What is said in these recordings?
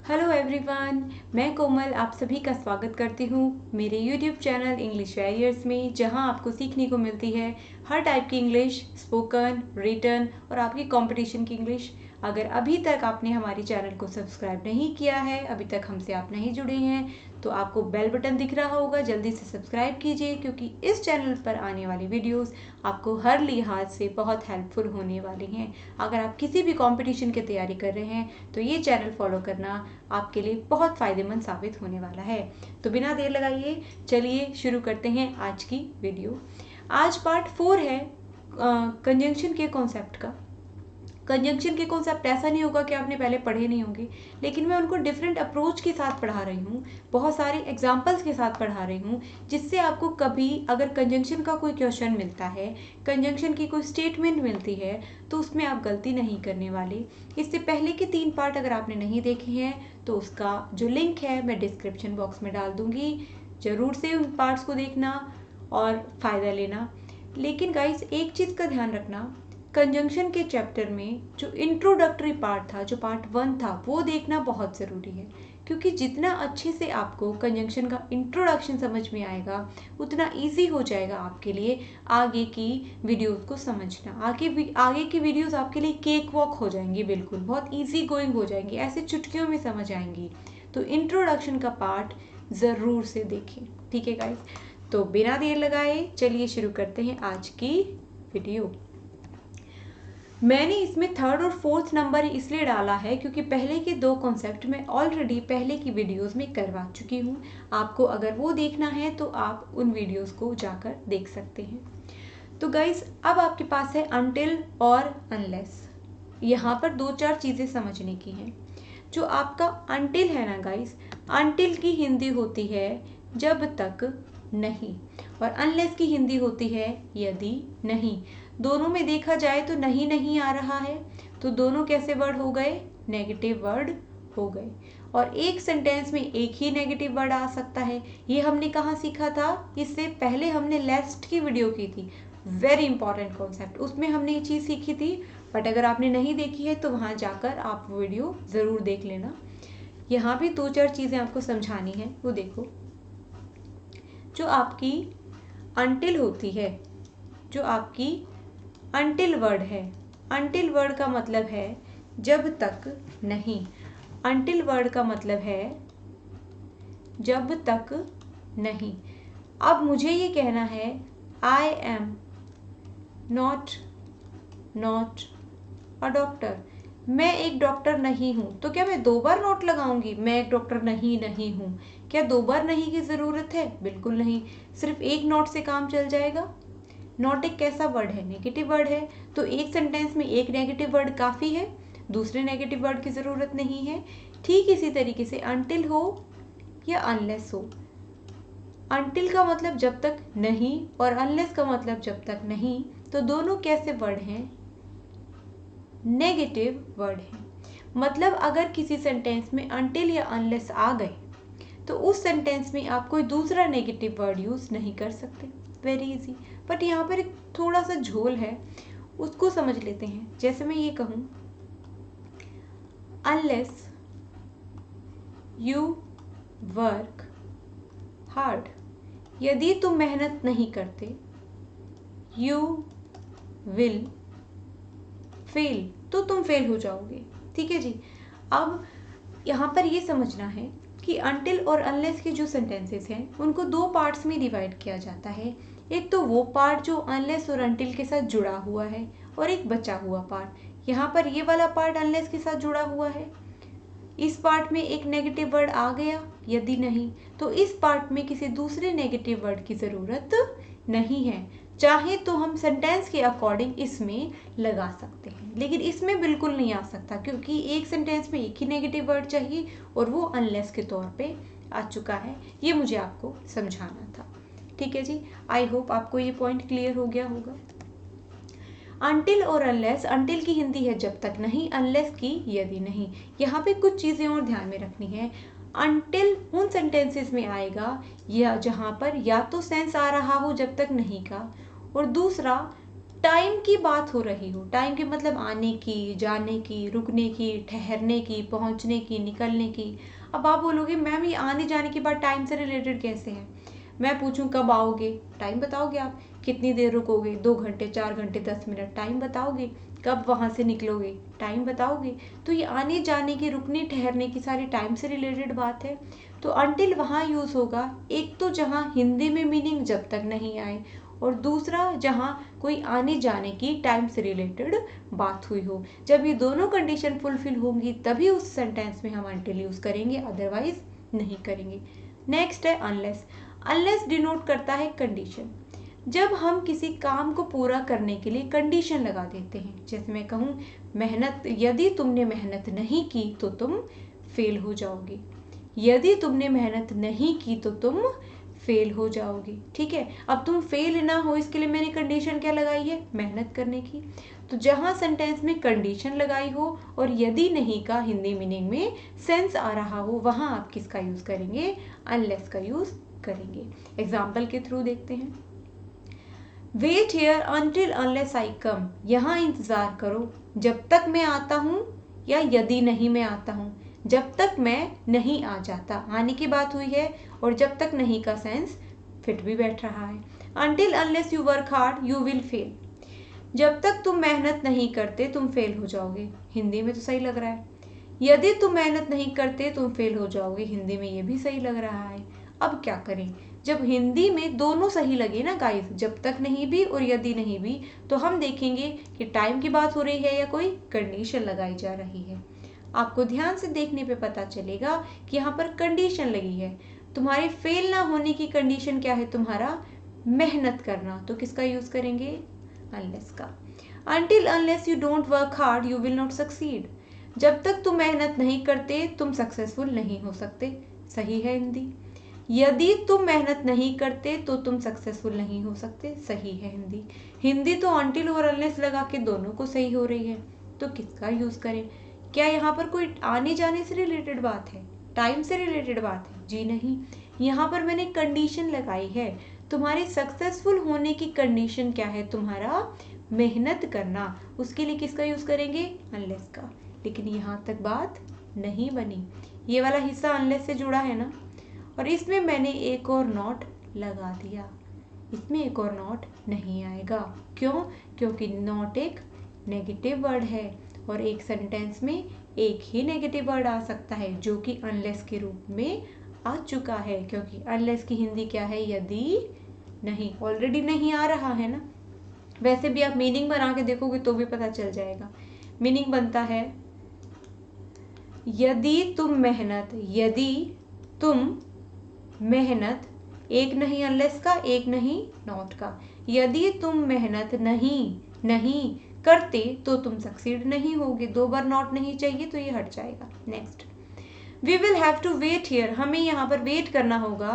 Hello everyone, मैं कोमल आप सभी का स्वागत करती हूँ मेरे यूट्यूब चैनल इंग्लिश वॉरियर्स में, जहाँ आपको सीखने को मिलती है हर टाइप की इंग्लिश, स्पोकन, रिटन और आपकी कंपटीशन की इंग्लिश। अगर अभी तक आपने हमारे चैनल को सब्सक्राइब नहीं किया है, अभी तक हमसे आप नहीं जुड़े हैं, तो आपको बेल बटन दिख रहा होगा, जल्दी से सब्सक्राइब कीजिए क्योंकि इस चैनल पर आने वाली वीडियोस आपको हर लिहाज से बहुत हेल्पफुल होने वाली हैं। अगर आप किसी भी कंपटीशन की तैयारी कर रहे हैं तो ये चैनल फॉलो करना आपके लिए बहुत फ़ायदेमंद साबित होने वाला है। तो बिना देर लगाइए चलिए शुरू करते हैं आज की वीडियो। आज पार्ट 4 है कंजंक्शन के कॉन्सेप्ट का। कंजंक्शन के कॉन्सेप्ट ऐसा नहीं होगा कि आपने पहले पढ़े नहीं होंगे, लेकिन मैं उनको डिफरेंट अप्रोच के साथ पढ़ा रही हूँ, बहुत सारे एग्जाम्पल्स के साथ पढ़ा रही हूँ, जिससे आपको कभी अगर कंजंक्शन का कोई क्वेश्चन मिलता है, कंजंक्शन की कोई स्टेटमेंट मिलती है, तो उसमें आप गलती नहीं करने वाले। इससे पहले के 3 पार्ट अगर आपने नहीं देखे हैं तो उसका जो लिंक है मैं डिस्क्रिप्शन बॉक्स में डाल दूँगी, ज़रूर से उन पार्ट्स को देखना और फ़ायदा लेना। लेकिन गाइस एक चीज़ का ध्यान रखना, कंजंक्शन के चैप्टर में जो इंट्रोडक्टरी पार्ट था, जो पार्ट 1 था, वो देखना बहुत ज़रूरी है, क्योंकि जितना अच्छे से आपको कंजंक्शन का इंट्रोडक्शन समझ में आएगा उतना इजी हो जाएगा आपके लिए आगे की वीडियोस को समझना। आगे की वीडियोस आपके लिए केक वॉक हो जाएंगी, बिल्कुल बहुत इजी गोइंग हो जाएंगी, ऐसे चुटकियों में समझ आएंगी। तो इंट्रोडक्शन का पार्ट ज़रूर से देखें, ठीक है गाइस। तो बिना देर लगाए चलिए शुरू करते हैं आज की वीडियो। मैंने इसमें 3rd और 4th नंबर इसलिए डाला है क्योंकि पहले के 2 कॉन्सेप्ट मैं ऑलरेडी पहले की वीडियोस में करवा चुकी हूँ। आपको अगर वो देखना है तो आप उन वीडियोस को जाकर देख सकते हैं। तो गाइस अब आपके पास है अनटिल और अनलेस। यहाँ पर 2-4 चीज़ें समझने की हैं। जो आपका अनटिल है ना गाइस, अनटिल की हिंदी होती है जब तक नहीं, और अनलेस की हिंदी होती है यदि नहीं। दोनों में देखा जाए तो नहीं नहीं आ रहा है, तो दोनों कैसे वर्ड हो गए? नेगेटिव वर्ड हो गए। और एक सेंटेंस में एक ही नेगेटिव वर्ड आ सकता है। ये हमने कहाँ सीखा था? इससे पहले हमने लेस्ट की वीडियो की थी, वेरी इंपॉर्टेंट कॉन्सेप्ट, उसमें हमने ये चीज़ सीखी थी। बट अगर आपने नहीं देखी है तो वहाँ जाकर आप वीडियो ज़रूर देख लेना। यहाँ भी 2-4 चीज़ें आपको समझानी है, वो देखो। जो आपकी अनटिल होती है, जो आपकी अनटिल वर्ड है, अनटिल वर्ड का मतलब है जब तक नहीं। अनटिल वर्ड का मतलब है जब तक नहीं। अब मुझे ये कहना है I am not a doctor. मैं एक डॉक्टर नहीं हूँ, तो क्या मैं 2 बार नॉट लगाऊंगी? मैं एक डॉक्टर नहीं हूँ, क्या 2 बार नहीं की ज़रूरत है? बिल्कुल नहीं, सिर्फ एक नॉट से काम चल जाएगा। नॉट एक कैसा वर्ड है? नेगेटिव वर्ड है, तो एक सेंटेंस में एक नेगेटिव वर्ड काफ़ी है, दूसरे नेगेटिव वर्ड की ज़रूरत नहीं है। ठीक इसी तरीके से अनटिल हो या अनलेस हो, अनटिल का मतलब जब तक नहीं और अनलेस का मतलब जब तक नहीं, तो दोनों कैसे वर्ड हैं? नेगेटिव वर्ड है। मतलब अगर किसी सेंटेंस में अनटिल या अनलेस आ गए तो उस सेंटेंस में आप कोई दूसरा नेगेटिव वर्ड यूज़ नहीं कर सकते। Very easy. बट यहाँ पर एक थोड़ा सा झोल है, उसको समझ लेते हैं। जैसे मैं ये कहूँ, अनलेस यू वर्क हार्ड, यदि तुम मेहनत नहीं करते, यू विल फेल, तो तुम फेल हो जाओगे। ठीक है जी। अब यहाँ पर ये समझना है कि अनटिल और अनलेस के जो सेंटेंसेस हैं उनको 2 पार्ट्स में डिवाइड किया जाता है। एक तो वो पार्ट जो अनलेस और अनटिल के साथ जुड़ा हुआ है, और एक बचा हुआ पार्ट। यहाँ पर ये वाला पार्ट अनलेस के साथ जुड़ा हुआ है। इस पार्ट में एक नेगेटिव वर्ड आ गया यदि नहीं, तो इस पार्ट में किसी दूसरे नेगेटिव वर्ड की ज़रूरत नहीं है। चाहे तो हम सेंटेंस के अकॉर्डिंग इसमें लगा सकते हैं, लेकिन इसमें बिल्कुल नहीं आ सकता क्योंकि एक सेंटेंस में एक ही नेगेटिव वर्ड चाहिए और वो अनलेस के तौर पे आ चुका है। ये मुझे आपको समझाना था। ठीक है जी, आई होप आपको ये पॉइंट क्लियर हो गया होगा। अनटिल और अनलेस, अनटिल की हिंदी है जब तक नहीं, अनलेस की यदि नहीं। यहाँ पे कुछ चीज़ें और ध्यान में रखनी है। अनटिल उन सेंटेंसेस में आएगा या जहाँ पर या तो सेंस आ रहा हो जब तक नहीं का, और दूसरा टाइम की बात हो रही हो, टाइम के मतलब आने की, जाने की, रुकने की, ठहरने की, पहुंचने की, निकलने की। अब आप बोलोगे मैम ये आने जाने की बात टाइम से रिलेटेड कैसे है? मैं पूछूं कब आओगे, टाइम बताओगे आप। कितनी देर रुकोगे, 2 घंटे, 4 घंटे, 10 मिनट, टाइम बताओगे। कब वहां से निकलोगे, टाइम बताओगे। तो ये आने जाने की, रुकने ठहरने की सारी टाइम से रिलेटेड बात है। तो अनटिल वहाँ यूज़ होगा, एक तो जहाँ हिंदी में मीनिंग जब तक नहीं आए, और दूसरा जहाँ कोई आने जाने की टाइम से रिलेटेड बात हुई हो। जब ये दोनों कंडीशन फुलफिल होंगी तभी उस सेंटेंस में हम अनटिल यूज़ करेंगे, अदरवाइज नहीं करेंगे। नेक्स्ट है अनलेस। अनलेस डिनोट करता है कंडीशन। जब हम किसी काम को पूरा करने के लिए कंडीशन लगा देते हैं, जैसे मैं कहूँ मेहनत, यदि तुमने मेहनत नहीं की तो तुम फेल हो जाओगे। यदि तुमने मेहनत नहीं की तो तुम फेल हो जाओगे। ठीक है, अब तुम फेल ना हो इसके लिए मैंने कंडीशन क्या लगाई है, मेहनत करने की। तो जहां सेंटेंस में कंडीशन लगाई हो और यदि नहीं का हिंदी मीनिंग में सेंस आ रहा हो, वहां आप किसका यूज करेंगे, अनलेस का यूज करेंगे। एग्जाम्पल के थ्रू देखते हैं। Wait here until unless I come. यहाँ इंतजार करो जब तक मैं आता हूँ या यदि नहीं मैं आता हूँ। जब तक मैं नहीं आ जाता, आने की बात हुई है, और जब तक नहीं का सेंस फिट भी बैठ रहा है। Until unless you work hard you will fail. जब तक तुम मेहनत नहीं करते तुम फेल हो जाओगे। हिंदी में तो सही लग रहा है। यदि तुम मेहनत नहीं करते तुम फेल हो जाओगे, हिंदी में ये भी सही लग रहा है। अब क्या करें, जब हिंदी में दोनों सही लगे ना गाइस, जब तक नहीं भी और यदि नहीं भी, तो हम देखेंगे कि टाइम की बात हो रही है या कोई कंडीशन लगाई जा रही है। आपको ध्यान से देखने पे पता चलेगा कि यहाँ पर कंडीशन लगी है। तुम्हारे फेल ना होने की कंडीशन क्या है, तुम्हारा मेहनत करना। तो किसका यूज करेंगे, अनलेस का। Until unless you don't work hard you will not succeed. जब तक तुम मेहनत नहीं करते तुम सक्सेसफुल नहीं हो सकते। सही है हिंदी। यदि तुम मेहनत नहीं करते तो तुम सक्सेसफुल नहीं हो सकते। सही है हिंदी। हिंदी तो अनटिल और अनलेस लगा के दोनों को सही हो रही है, तो किसका यूज करें। क्या यहाँ पर कोई आने जाने से रिलेटेड बात है, टाइम से रिलेटेड बात है? जी नहीं, यहाँ पर मैंने कंडीशन लगाई है। तुम्हारी सक्सेसफुल होने की कंडीशन क्या है, तुम्हारा मेहनत करना। उसके लिए किसका यूज करेंगे, अनलेस का। लेकिन यहाँ तक बात नहीं बनी, ये वाला हिस्सा अनलेस से जुड़ा है ना, और इसमें मैंने एक और नॉट लगा दिया। इसमें एक और नॉट नहीं आएगा। क्यों? क्योंकि नॉट एक नेगेटिव वर्ड है, और एक सेंटेंस में एक ही नेगेटिव वर्ड आ सकता है जो कि अनलेस के रूप में आ चुका है। क्योंकि अनलेस की हिंदी क्या है, यदि नहीं। ऑलरेडी नहीं आ रहा है ना। वैसे भी आप मीनिंग बना के देखोगे तो भी पता चल जाएगा। मीनिंग बनता है यदि तुम मेहनत, एक नहीं अनलेस का, एक नहीं नॉट का। यदि तुम मेहनत नहीं करते तो तुम सक्सीड नहीं होगे। 2 बार नॉट नहीं चाहिए तो ये हट जाएगा। Next, we will have to wait here. हमें यहाँ पर वेट करना होगा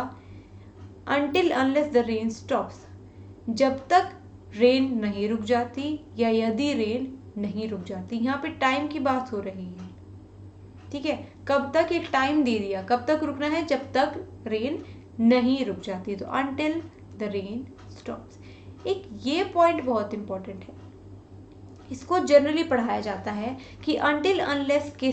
until unless the rain stops. जब तक रेन नहीं रुक जाती या यदि रेन नहीं रुक जाती। यहाँ पे टाइम की बात हो रही है। ठीक है, कब तक, एक टाइम दे दिया, कब तक रुकना है, जब तक रेन नहीं रुक जाती। तो अनटिल द रेन स्टॉप्स। एक ये पॉइंट बहुत इंपॉर्टेंट है, इसको जनरली पढ़ाया जाता है कि अनटिल अनलेस के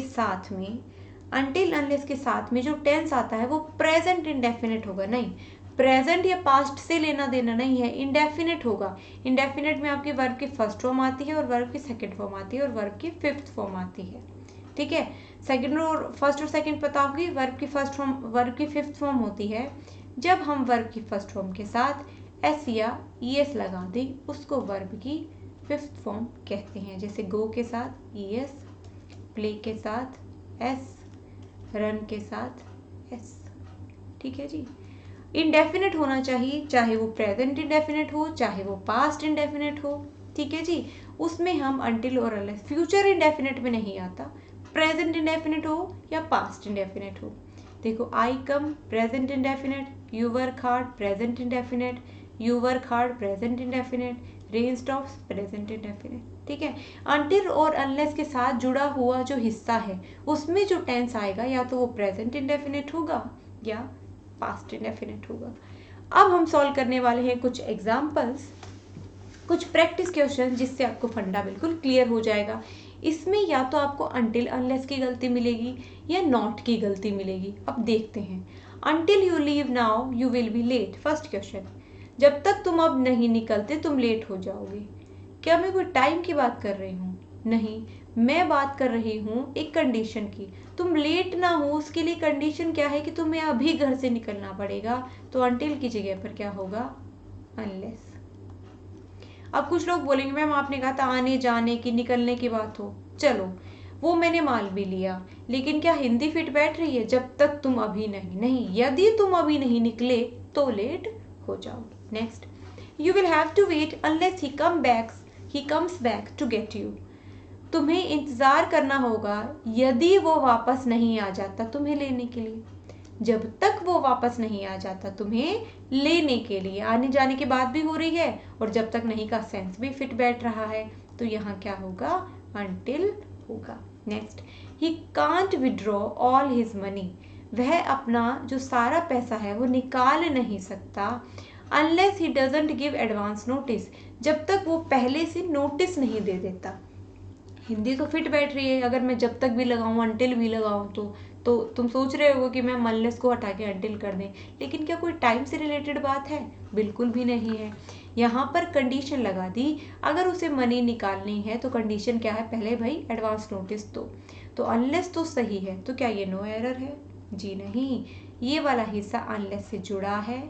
साथ में जो टेंस आता है वो प्रेजेंट इंडेफिनिट होगा। नहीं, प्रेजेंट या पास्ट से लेना देना नहीं है, इंडेफिनिट होगा। इंडेफिनिट में आपके वर्ब की फर्स्ट फॉर्म आती है और वर्ब की सेकंड फॉर्म आती है और वर्ब की फिफ्थ फॉर्म आती है। ठीक है, सेकंड और फर्स्ट और सेकंड पता होगी। वर्ब की फर्स्ट फॉर्म, वर्ब की फिफ्थ फॉर्म होती है जब हम वर्ब की फर्स्ट फॉर्म के साथ एस या ईएस लगा दें, उसको वर्ब की फिफ्थ फॉर्म कहते हैं। जैसे गो के साथ ईएस, प्ले के साथ एस, रन के साथ एस। ठीक है जी। इंडेफिनिट होना चाहिए, चाहे वो प्रेजेंट इंडेफिनिट हो, चाहे वो पास्ट इंडेफिनिट हो। ठीक है जी, उसमें हम अनटिल और अनलेस, फ्यूचर इंडेफिनिट में नहीं आता। प्रेजेंट इंडेफिनिट हो या पास्ट इंडेफिनिट हो। देखो, I come present indefinite, you work hard present indefinite, you work hard present indefinite, rain stops present indefinite. ठीक है, अनटिल और अनलेस के साथ जुड़ा हुआ जो हिस्सा है उसमें जो टेंस आएगा या तो वो प्रेजेंट इंडेफिनिट होगा या पास्ट इंडेफिनिट होगा। अब हम सॉल्व करने वाले हैं कुछ एग्जाम्पल्स। कुछ प्रैक्टिस क्वेश्चन जिससे आपको फंडा बिल्कुल क्लियर हो जाएगा। इसमें या तो आपको अनटिल अनलेस की गलती मिलेगी या नॉट की गलती मिलेगी। अब देखते हैं। Until you leave now you will be late. First question, जब तक तुम अब नहीं निकलते तुम लेट हो जाओगे। क्या मैं कोई टाइम की बात कर रही हूँ? नहीं, मैं बात कर रही हूँ एक कंडीशन की। तुम लेट ना हो उसके लिए कंडीशन क्या है कि तुम्हें अभी घर से निकलना पड़ेगा, तो अनटिल की जगह पर क्या होगा? अनलेस। अब कुछ लोग बोलेंगे मैम आपने कहा था आने जाने की निकलने की बात हो, चलो वो मैंने मान भी लिया, लेकिन क्या हिंदी फिट बैठ रही है? जब तक तुम अभी नहीं, यदि तुम अभी नहीं निकले तो लेट हो जाओगे। Next, you will have to wait unless he comes back to get you. तुम्हें इंतजार करना होगा यदि वो वापस नहीं आ जाता तुम्हें लेने के लिए। जब तक वो वापस नहीं आ जाता तुम्हें लेने के लिए, आने जाने की बात भी हो रही है और जब तक नहीं का सेंस भी फिट बैठ रहा है, तो यहाँ क्या होगा? अनटिल होगा। Next, he can't withdraw all his money. वह अपना जो सारा पैसा है वो निकाल नहीं सकता unless he doesn't give advance notice, जब तक वो पहले से नोटिस नहीं दे देता। हिंदी तो फिट बैठ रही है, अगर मैं जब तक भी लगाऊं अनटिल भी लगाऊं तो तुम सोच रहे हो कि मैं अनलेस को हटा के अनटिल कर दें, लेकिन क्या कोई टाइम से रिलेटेड बात है? बिल्कुल भी नहीं है। यहाँ पर कंडीशन लगा दी, अगर उसे मनी निकालनी है तो कंडीशन क्या है? पहले भाई एडवांस नोटिस दो। तो अनलेस तो सही है, तो क्या ये नो एरर है? जी नहीं, ये वाला हिस्सा अनलेस से जुड़ा है।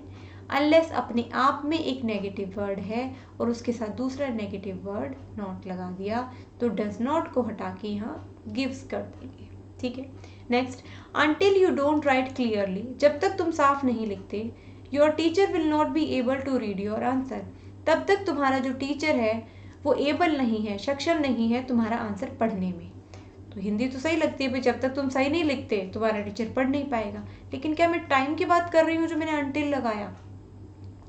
अनलेस अपने आप में एक नेगेटिव वर्ड है और उसके साथ दूसरा नेगेटिव वर्ड नॉट लगा दिया, तो डज नॉट को हटा के यहाँ गिव्स कर देंगे। ठीक है। Next, until you don't write clearly. जब तक तुम साफ नहीं लिखते, your teacher will not be able to read your answer. तब तक तुम्हारा जो टीचर है वो एबल नहीं है, सक्षम नहीं है तुम्हारा आंसर पढ़ने में। तो हिंदी तो सही लगती है भाई, जब तक तुम सही नहीं लिखते तुम्हारा टीचर पढ़ नहीं पाएगा, लेकिन क्या मैं टाइम की बात कर रही हूँ जो मैंने अनटिल लगाया?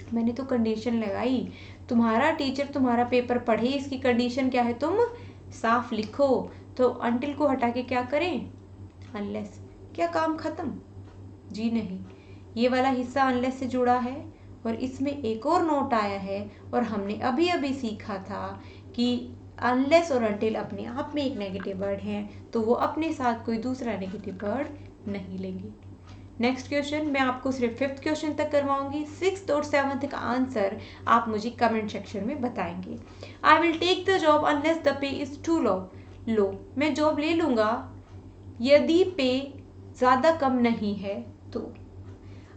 मैंने तो कंडीशन लगाई, तुम्हारा टीचर तुम्हारा पेपर पढ़े, इसकी कंडीशन क्या है? तुम साफ लिखो। तो अनटिल को हटा के क्या करें? अनलेस। क्या काम खत्म? जी नहीं, ये वाला हिस्सा अनलेस से जुड़ा है और इसमें एक और नोट आया है, और हमने अभी अभी सीखा था कि अनलेस और अनटिल अपने आप में एक नेगेटिव वर्ड है, तो वो अपने साथ कोई दूसरा नेगेटिव वर्ड नहीं लेंगे। नेक्स्ट क्वेश्चन, मैं आपको सिर्फ 5th क्वेश्चन तक करवाऊंगी। 6th और 7th का आंसर आप मुझे कमेंट सेक्शन में बताएंगे। I will take the job unless the pay is too low. मैं जॉब ले लूंगा यदि पे ज़्यादा कम नहीं है तो।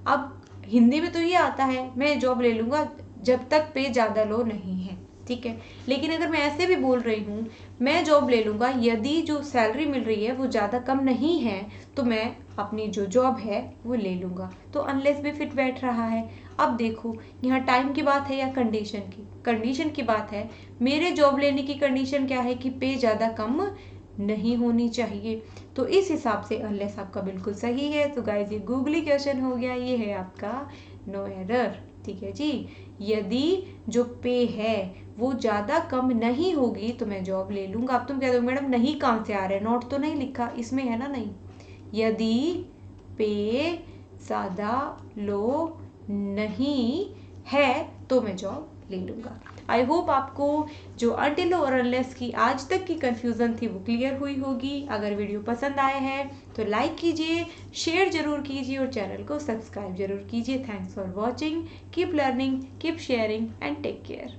अब हिंदी में तो ये आता है मैं जॉब ले लूंगा जब तक पे ज़्यादा लो नहीं है, ठीक है। लेकिन अगर मैं ऐसे भी बोल रही हूँ मैं जॉब ले लूंगा यदि जो सैलरी मिल रही है वो ज़्यादा कम नहीं है, तो मैं अपनी जो जॉब है वो ले लूंगा, तो अनलेस भी फिट बैठ रहा है। अब देखो यहाँ टाइम की बात है या कंडीशन की? कंडीशन की बात है। मेरे जॉब लेने की कंडीशन क्या है? कि पे ज़्यादा कम नहीं होनी चाहिए, तो इस हिसाब से अनलेस आपका बिल्कुल सही है। तो गाइज ये गूगली क्वेश्चन हो गया, ये है आपका नो एरर। ठीक है जी, यदि जो पे है वो ज़्यादा कम नहीं होगी तो मैं जॉब ले लूँगा। अब तुम कह दो मैडम नहीं कहाँ से आ रहा है, नोट तो नहीं लिखा, इसमें है ना नहीं। यदि पे ज़्यादा लो नहीं है तो मैं जॉब ले लूँगा। आई होप आपको जो अनटिल और अनलेस की आज तक की कन्फ्यूज़न थी वो क्लियर हुई होगी। अगर वीडियो पसंद आए है तो लाइक कीजिए, शेयर जरूर कीजिए और चैनल को सब्सक्राइब जरूर कीजिए। Thanks for watching, keep learning, keep sharing and take care.